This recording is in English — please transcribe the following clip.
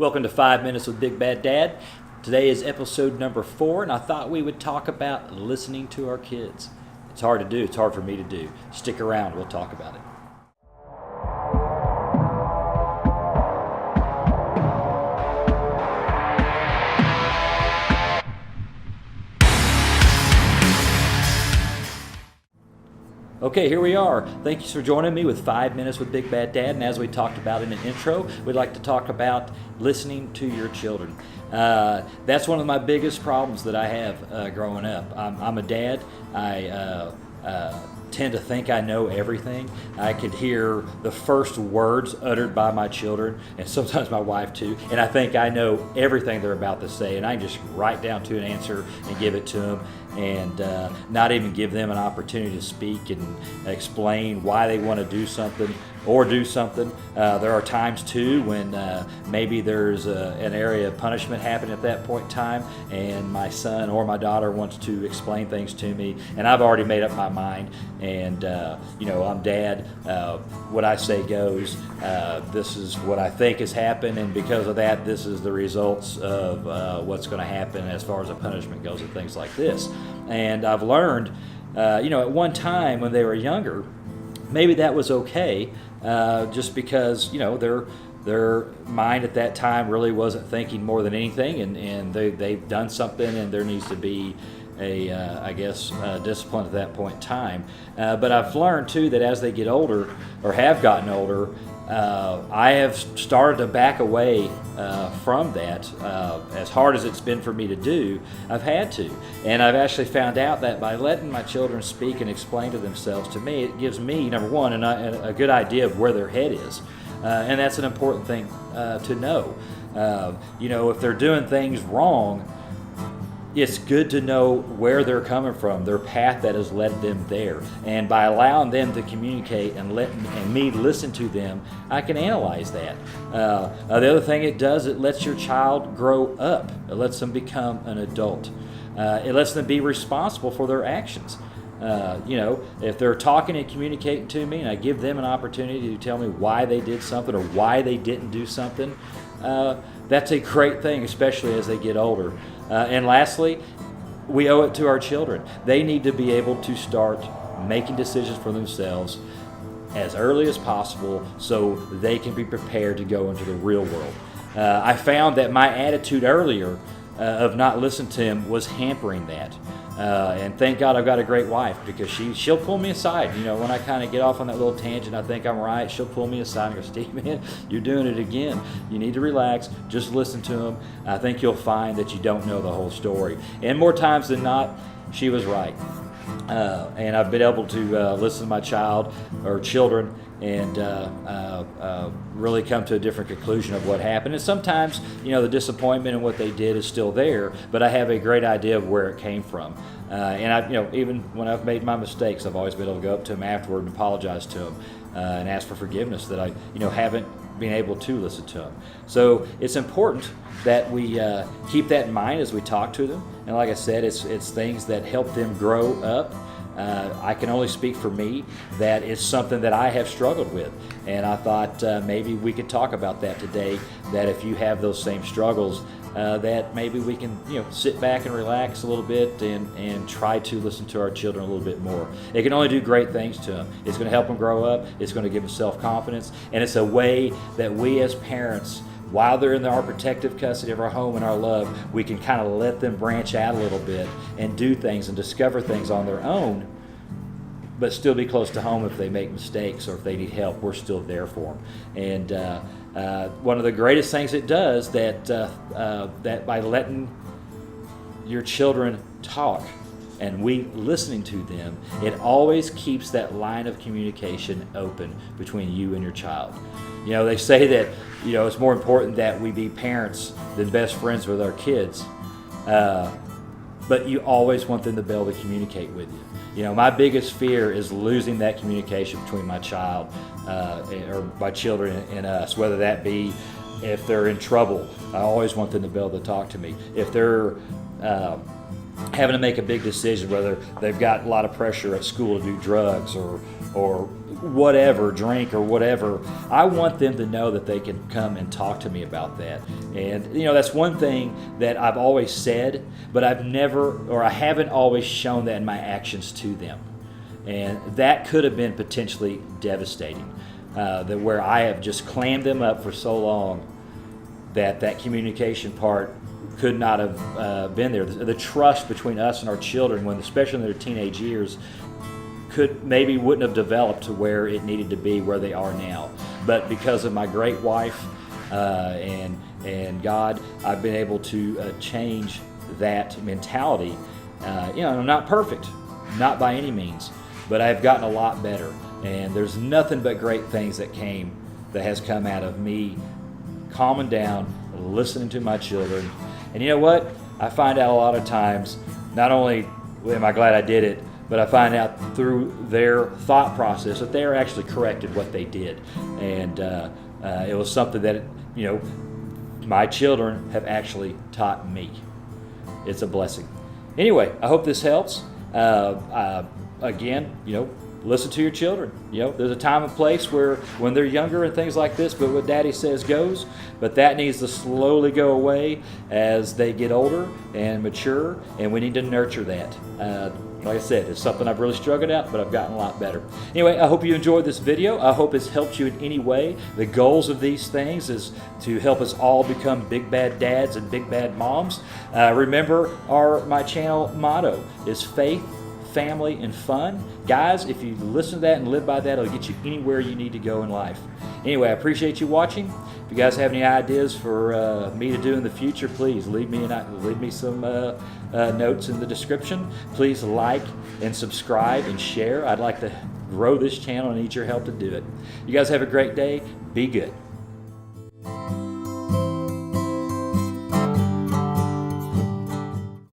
Welcome to 5 Minutes with Big Bad Dad. Today is episode number 4, and I thought we would talk about listening to our kids. It's hard to do. It's hard for me to do. Stick around. We'll talk about it. Okay, here we are. Thank you for joining me with 5 Minutes with Big Bad Dad. And as we talked about in the intro, we'd like to talk about listening to your children. That's one of my biggest problems that I have growing up. I'm a dad. I tend to think I know everything. I could hear the first words uttered by my children, and sometimes my wife too, and I think I know everything they're about to say, and I can just write down to an answer and give it to them, and not even give them an opportunity to speak and explain why they want to do something or do something. There are times too when maybe there's an area of punishment happening at that point in time, and my son or my daughter wants to explain things to me, and I've already made up my mind, and I'm dad. What I say goes. This is what I think has happened, and because of that, this is the results of what's going to happen as far as a punishment goes and things like this. And I've learned, at one time when they were younger, maybe that was okay, just because their mind at that time really wasn't thinking more than anything, and they've done something, and there needs to be discipline at that point in time. But I've learned too that as they get older, or have gotten older, I have started to back away from that. As hard as it's been for me to do, I've had to. And I've actually found out that by letting my children speak and explain to themselves, to me, it gives me, number one, a good idea of where their head is. And that's an important thing to know. If they're doing things wrong, it's good to know where they're coming from, their path that has led them there. And by allowing them to communicate and me listen to them, I can analyze that. The other thing it does, it lets your child grow up. It lets them become an adult. It lets them be responsible for their actions. If they're talking and communicating to me and I give them an opportunity to tell me why they did something or why they didn't do something, that's a great thing, especially as they get older. And lastly, we owe it to our children. They need to be able to start making decisions for themselves as early as possible so they can be prepared to go into the real world. I found that my attitude earlier of not listening to him was hampering that. And thank God I've got a great wife, because she'll pull me aside. When I kind of get off on that little tangent, I think I'm right, she'll pull me aside and go, "Steve, man, you're doing it again. You need to relax. Just listen to him. I think you'll find that you don't know the whole story." And more times than not, she was right. And I've been able to listen to my child or children and really come to a different conclusion of what happened. And sometimes, the disappointment in what they did is still there, but I have a great idea of where it came from. And I, even when I've made my mistakes, I've always been able to go up to them afterward and apologize to them and ask for forgiveness that I, haven't been able to listen to them. So it's important that we keep that in mind as we talk to them. And like I said, it's things that help them grow up. I can only speak for me. That is something that I have struggled with, and I thought maybe we could talk about that today, that if you have those same struggles, that maybe we can sit back and relax a little bit and try to listen to our children a little bit more. It can only do great things to them. It's going to help them grow up. It's going to give them self-confidence, and it's a way that we as parents, while they're in our protective custody of our home and our love, we can kind of let them branch out a little bit and do things and discover things on their own, but still be close to home if they make mistakes or if they need help. We're still there for them. And one of the greatest things it does, that by letting your children talk and we listening to them, it always keeps that line of communication open between you and your child. They say that it's more important that we be parents than best friends with our kids, but you always want them to be able to communicate with you. My biggest fear is losing that communication between my child or my children and us, whether that be if they're in trouble. I always want them to be able to talk to me. If they're having to make a big decision, whether they've got a lot of pressure at school to do drugs or whatever, drink or whatever, I want them to know that they can come and talk to me about that. And you know, that's one thing that I've always said, but I haven't always shown that in my actions to them. And that could have been potentially devastating, that where I have just clammed them up for so long that communication part could not have been there. The trust between us and our children, especially in their teenage years, wouldn't have developed to where it needed to be, where they are now. But because of my great wife and God, I've been able to change that mentality. You know, I'm not perfect, not by any means, but I've gotten a lot better. And there's nothing but great things that has come out of me calming down, listening to my children. And you know what? I find out a lot of times, not only am I glad I did it, but I find out through their thought process that they are actually corrected what they did. And it was something that, you know, my children have actually taught me. It's a blessing. Anyway, I hope this helps. Again, you know, listen to your children. You know, there's a time and place when they're younger and things like this, but what Daddy says goes. But that needs to slowly go away as they get older and mature, and we need to nurture that. Like I said, it's something I've really struggled at, but I've gotten a lot better. Anyway, I hope you enjoyed this video. I hope it's helped you in any way. The goals of these things is to help us all become big bad dads and big bad moms. Remember, my channel motto is faith, family, and fun. Guys, if you listen to that and live by that, it'll get you anywhere you need to go in life. Anyway, I appreciate you watching. If you guys have any ideas for me to do in the future, please leave me some notes in the description. Please like and subscribe and share. I'd like to grow this channel and need your help to do it. You guys have a great day. Be good.